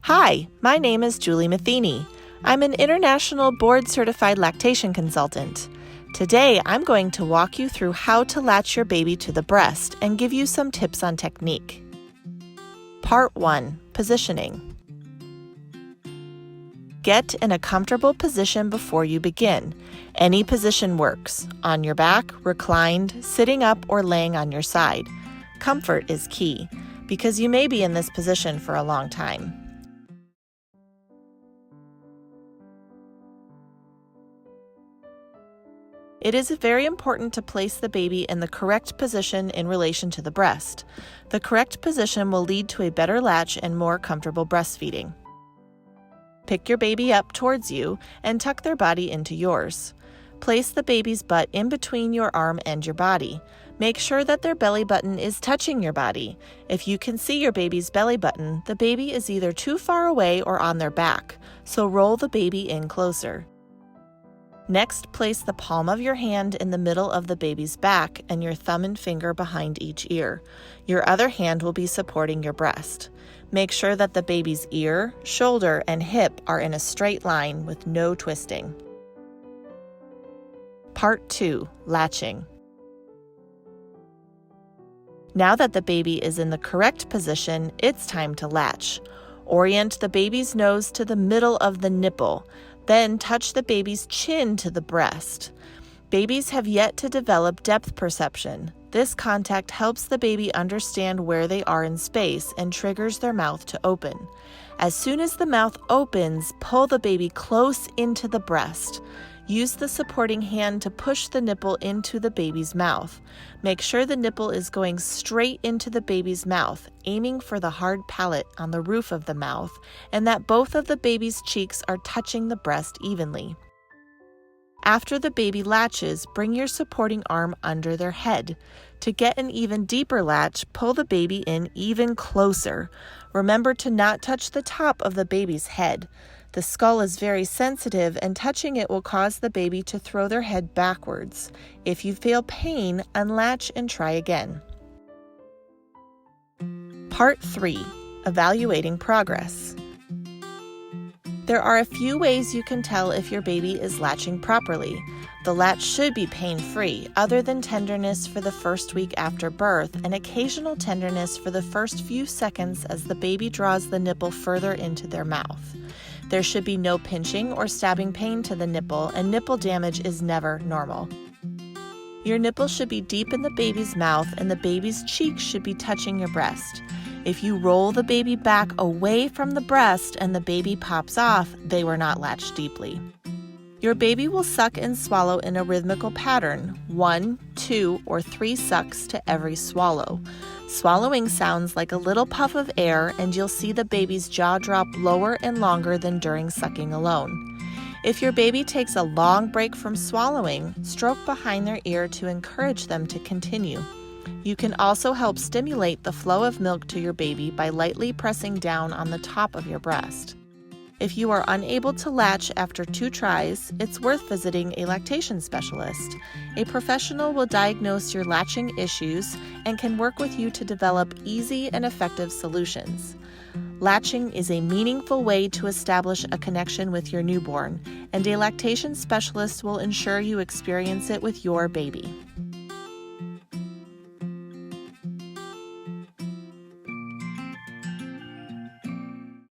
Hi, my name is Julie Matheney. I'm an international board-certified lactation consultant. Today, I'm going to walk you through how to latch your baby to the breast and give you some tips on technique. Part 1. Positioning. Get in a comfortable position before you begin. Any position works: on your back, reclined, sitting up, or laying on your side. Comfort is key, because you may be in this position for a long time. It is very important to place the baby in the correct position in relation to the breast. The correct position will lead to a better latch and more comfortable breastfeeding. Pick your baby up towards you and tuck their body into yours. Place the baby's butt in between your arm and your body. Make sure that their belly button is touching your body. If you can see your baby's belly button, the baby is either too far away or on their back, so roll the baby in closer. Next, place the palm of your hand in the middle of the baby's back and your thumb and finger behind each ear. Your other hand will be supporting your breast. Make sure that the baby's ear, shoulder, and hip are in a straight line with no twisting. Part 2. Latching. Now that the baby is in the correct position, it's time to latch. Orient the baby's nose to the middle of the nipple. Then touch the baby's chin to the breast. Babies have yet to develop depth perception. This contact helps the baby understand where they are in space and triggers their mouth to open. As soon as the mouth opens, pull the baby close into the breast. Use the supporting hand to push the nipple into the baby's mouth. Make sure the nipple is going straight into the baby's mouth, aiming for the hard palate on the roof of the mouth, and that both of the baby's cheeks are touching the breast evenly. After the baby latches, bring your supporting arm under their head. To get an even deeper latch, pull the baby in even closer. Remember to not touch the top of the baby's head. The skull is very sensitive, and touching it will cause the baby to throw their head backwards. If you feel pain, unlatch and try again. Part 3. Evaluating progress. There are a few ways you can tell if your baby is latching properly. The latch should be pain-free, other than tenderness for the first week after birth and occasional tenderness for the first few seconds as the baby draws the nipple further into their mouth. There should be no pinching or stabbing pain to the nipple, and nipple damage is never normal. Your nipple should be deep in the baby's mouth, and the baby's cheeks should be touching your breast. If you roll the baby back away from the breast and the baby pops off, they were not latched deeply. Your baby will suck and swallow in a rhythmical pattern, 1, 2, or 3 sucks to every swallow. Swallowing sounds like a little puff of air, and you'll see the baby's jaw drop lower and longer than during sucking alone. If your baby takes a long break from swallowing, stroke behind their ear to encourage them to continue. You can also help stimulate the flow of milk to your baby by lightly pressing down on the top of your breast. If you are unable to latch after 2 tries, it's worth visiting a lactation specialist. A professional will diagnose your latching issues and can work with you to develop easy and effective solutions. Latching is a meaningful way to establish a connection with your newborn, and a lactation specialist will ensure you experience it with your baby.